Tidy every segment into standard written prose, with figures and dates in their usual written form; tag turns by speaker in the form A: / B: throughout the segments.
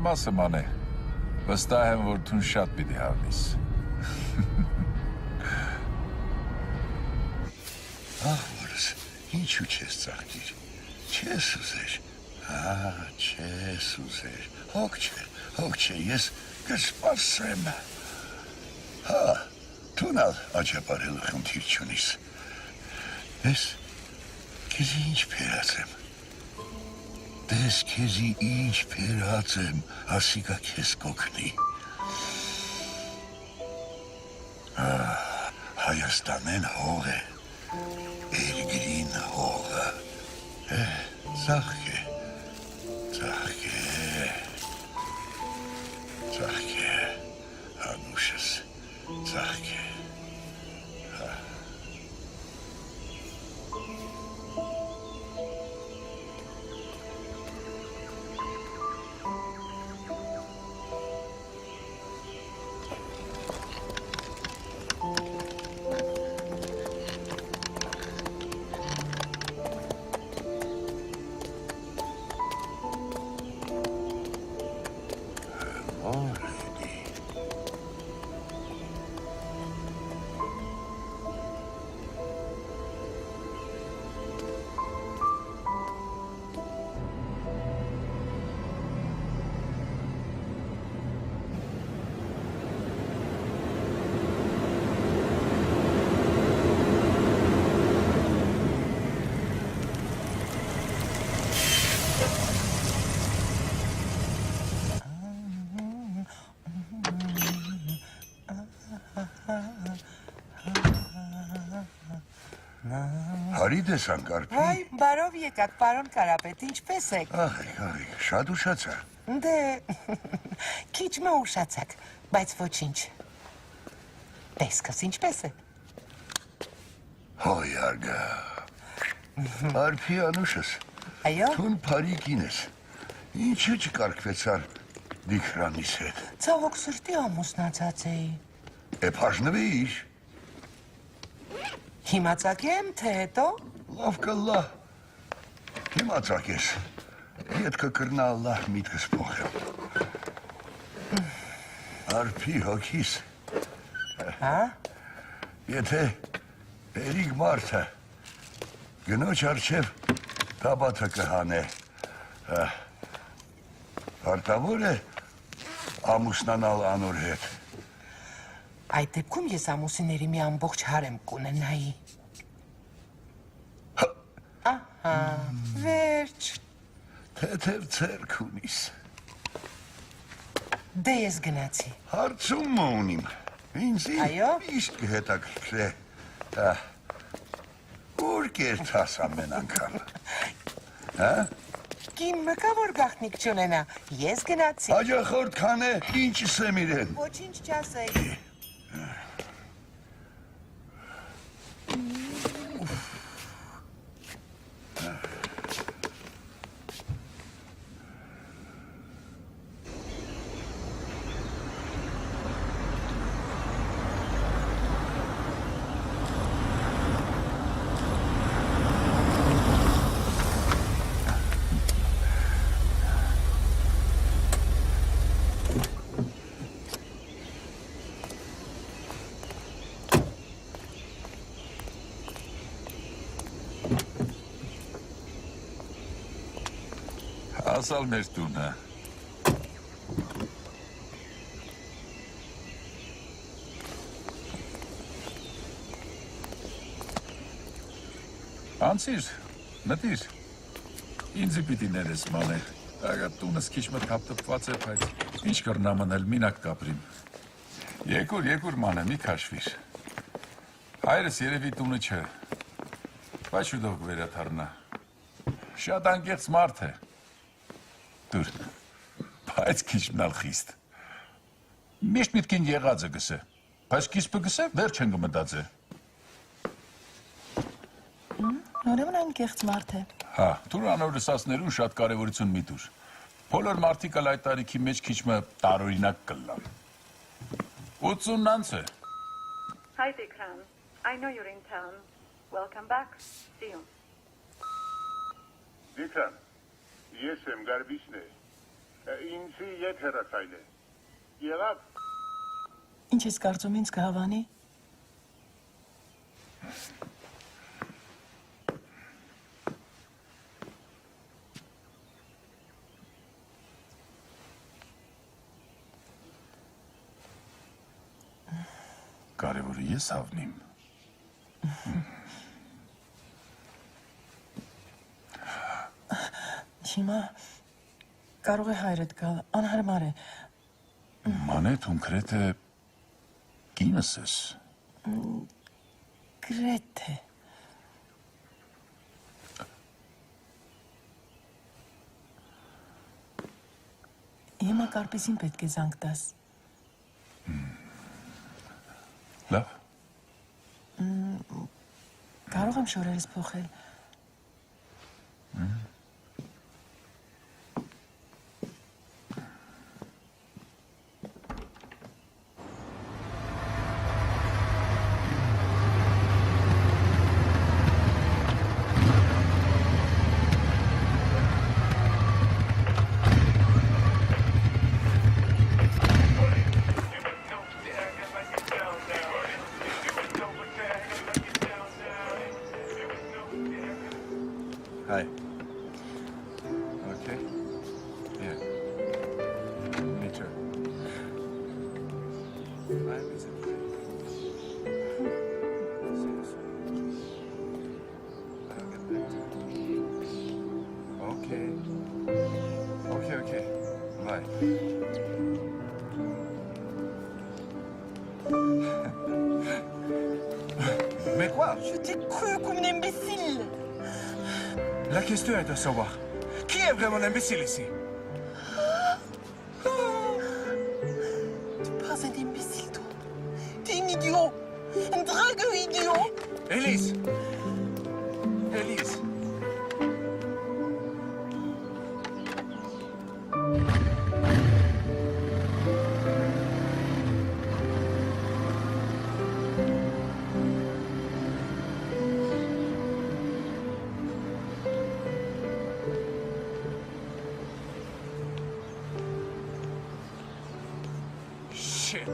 A: Մասը ման է, վստահ եմ, որ թուն շատ պիտի հավնիս։
B: Աղորս, ինչու չես ծաղկիր, չես ուզեր, չես ուզեր, հոգ չէ, ես կսպասեմ, թունալ աչապարելու խնդիր չունիս, ես քեզի ինչ փերած եմ, դես քեզի ինչ փերած եմ, ասիկա քեզ կօգնի, Հայաստանեն հող է, Էրգրին հողը, ծաղկ է, անուշս, ծաղկ է, Հարի դեսան կարպի։
C: Վայ, բարով եկաք, պարոն Կարապետ, ինչպես եք։
B: Աղիք, շատ ուշացա։
C: Դե, քիչ մը ուշացաք, բայց ոչինչ։ Տեսքս ինչպես է։
B: Հոյ արգա, արպի անուշս,
C: Այո։
B: թուն պարի կինես, ինչու չկարգվեցար դիքրանիս հետ։
C: Ցավոք սրտի ամուսնացած էի։
B: Էփաժնվեիր։
C: Հիմա ծակեմ, թե հետո։
B: Լավ կլա, հիմա ծակես, ետքը կրնա ալլահ միտքս փոխեմ։ Արպի հոգիս, եթե էրիգ մարդը գնոջ արջև տաբաթը կհանե, հարտավոր է ամուսնանալ անոր հետ։
C: Այդ դեպքում ես ամուսիների մի ամբողջ հարեմ կունենայի։ Ահա, վերջ։
B: Թեթև ցերք ունիս։
C: Դե ես գնացի։
B: Հարցում ունիմ, ինձի
C: Այո։
B: միշտ կհետաքրքրե, ուր կերթաս ամեն անգամ,
C: Կիմը կա որ գաղտնիք չունենա, ես գնացի։
B: Հաջախորդ քան է, ինչս եմ իրեն։
C: Ոչինչ չասեի։
A: Ասալ մեր տունը։ Անցիր, մտիր, ինձի պիտի ներես ման է, ագատ տունս քիչ մը թապտպված է, բայց ինչ կրնա մնել, մինակ կապրիմ։ Եկուր ման է, մի քաշվիր։ Հայրս երևի տունը չէ, բայց շուտով կվերաթարնա։ Շատ անկեղծ մարդ է։ Դուր, բայց քիչ մնալ խիստ։ Միշտ միտքին եղածը գսե, բայց կիսպը գսե, վերջ են գմտածե։
D: Ուրեմն անկեղծ մարդ է։
A: Հա, թուր անորս ասներուն շատ կարևորություն մի տուր։ Բոլոր մարդիկալ այդ տարիքի մեջ քիչ մը տարօրինակ կլան։ 80-ն անց է։
E: Hi, Dikran. I know you're in town. Welcome back. See you.
B: Դիքրան, ես եմ գարբիշն է,
F: Ինձի ետ հեռացայլ է։ Եղավ։
D: Ինչ ես կարծում ինձ կհավանի։
A: Կարևորը ես հավնիմ։
D: Հիմա կարող է հայրդ գալ, անհարմար է։
A: Մանե կոնկրետ է կինս ես։
D: Գրեթե։ Հիմա կարպեսին պետք է զանգ տաս։
A: Լավ։
D: Կարող եմ շորերս փոխել։
A: Hi. Okay. Yeah. Me too. I'm busy. See you soon. I'll get back to you. Okay. Okay. Bye. Mais quoi?
D: Je t'ai cru comme une imbécile.
G: La question est de savoir qui est vraiment l'imbécile ici.
D: T'es pas un imbécile, toi. T'es un idiot. Un dragueur idiot.
G: Élise. Élise. Shit.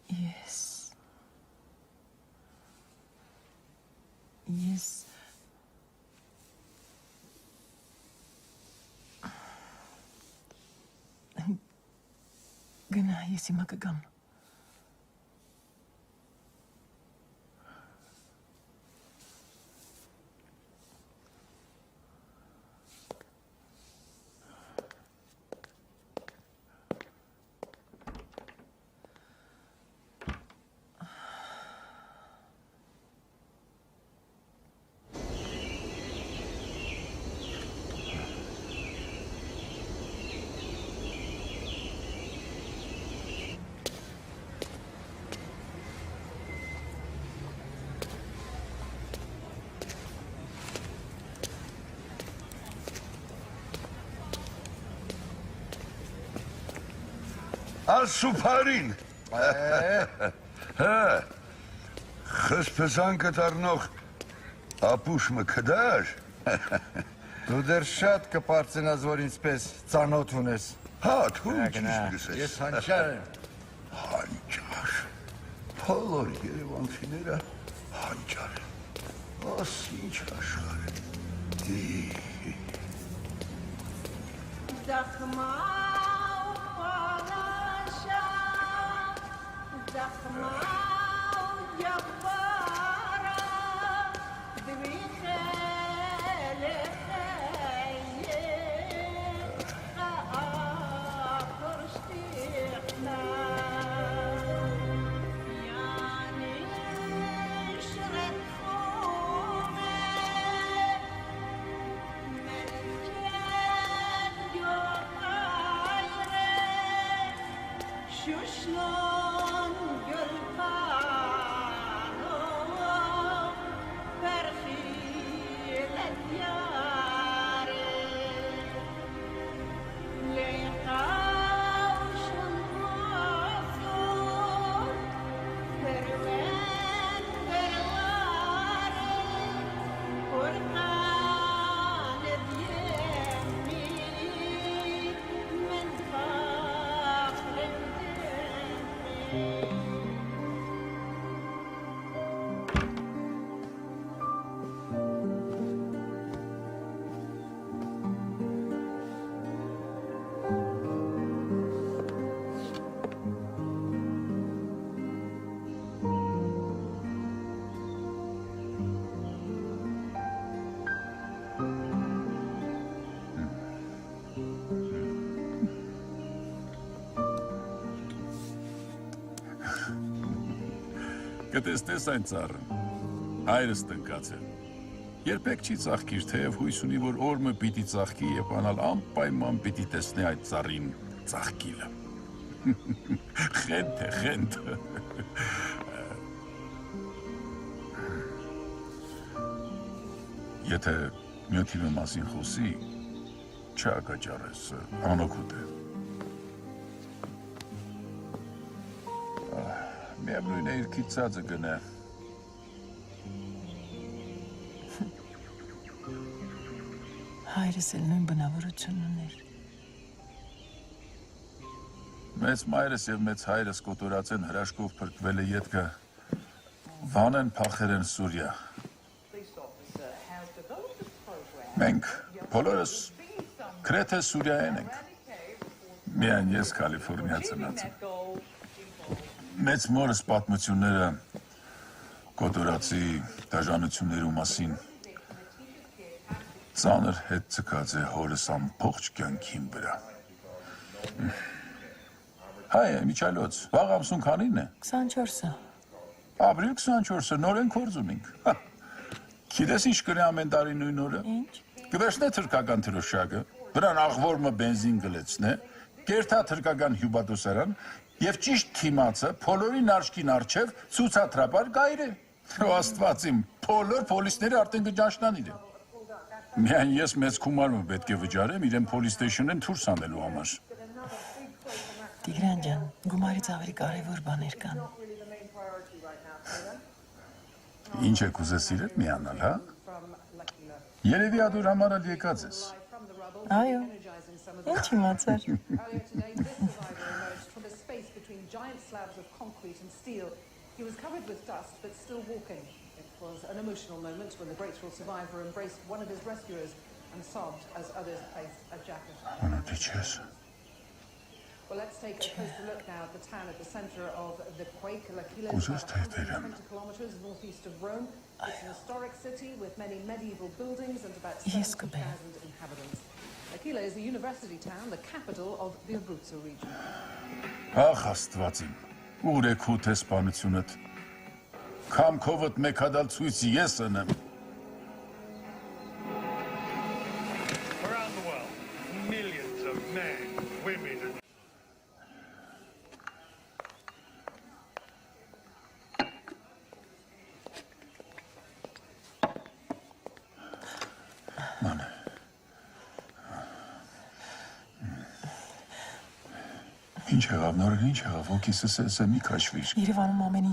D: Yes. Yes. Գնա, ես հիմա կգամ։
B: Ասուփարին։ Հա։ Խսպզան կտառնող ապուշ մը կդար։
H: Դու դեռ շատ կպարծենաս, որ ինձպես ծանոթ ունես։
B: Հա, թույլ
H: Գնա,
B: ճիշտ
H: ես
B: լսես։
H: հանճար եմ։
B: Հանճար։ Բոլոր երևանցիները հանճար են։ Ոս ինչ աշխարհ է։
I: Dakhmau palasha, dakhmau jabbara, dvikhele khayye, akhurshtiqna, yani shret khume, Şuşlan gülpano perhilet yare leyqavşun mazur perven bervare Kur'an diyemi men fakhrim
A: Կտեսնես այն ծառը, հայրս տնկած է։ Երբեք չի ծաղկիր, թեև հույս ունի, որ օրը պիտի ծաղկի եւ անալ անպայման պիտի տեսնի այդ ծառին ծաղկիլը։ Խենթ է, խենթ։ Եթե մյոթիվը մասին խոսի, չակաճարես, անօգուտ է։ Միևնույն է իր քիծածը գնա։
J: Հայրս էլ նույն բնավորությունն ուներ։
A: Մեծ մայրս եւ մեծ հայրս կոտորած են հրաշքով փրկվել է ետքը վանեն փախեր են Սուրիա։ Մենք բոլորս գրեթե Սուրիայեն ենք։ Միայն ես Կալիֆոռնիա ծնած եմ։ Մեծ մորս պատմությունները կոտորածի դաժանություններու մասին ծանր հետ ցկած է հորս ամբողջ կյանքին վրա։ Հայ, Միչալոց, վաղ ամսուն քանին է։
J: 24-ը։
A: Ապրիլ 24-ը նորեն կորձ ունենք։ Գիտես ինչ կրի ամեն տարի նույն օրը։
J: Ինչ։
A: Կվերցնե թրկական թրոշակը, վրան աղվորմը բենզին գլեցնե, կերթա թրկական հյուբատոսարան եւ ճիշտ թիմացը փոլորին արջքին արջև ցուցադրաբար գայրե։ Աստված իմ, փոլոր պոլիսները արդեն կճաշնան իրեն։ Միայն ես մեծ գումարը պետք է վճարեմ իրեն police station-ին դուրս անելու համար։
J: Տիգրան ջան, գումարից ավելի կարևոր բաներ կան։
A: Ինչ եք ուզես իրեն միանալ, հա։ Երևի ադուր համար էլ եկած ես։
J: Այո։ Ինչ իմացար։
K: Giant slabs of concrete and steel. He was covered with dust, but still walking. It was an emotional moment when the grateful survivor embraced one of his rescuers and sobbed as others placed a jacket. Well, let's take a closer look now at the town at the center of the quake. L'Aquila is about 120 kilometers northeast of Rome. It's an historic city with many medieval buildings and about 70,000 inhabitants. L'Aquila is a university town, the capital of the Abruzzo region.
A: Ախ Աստված իմ, ուր է քո տեսփանությունդ։ Քամքովդ մեկ հադալ ցույց ես ընեմ։
F: Around the world, millions of men, women and
A: Ինչ եղավ, նորեն ինչ եղավ, ոգիսս է մի քաշվիր։
J: Երևանում ամեն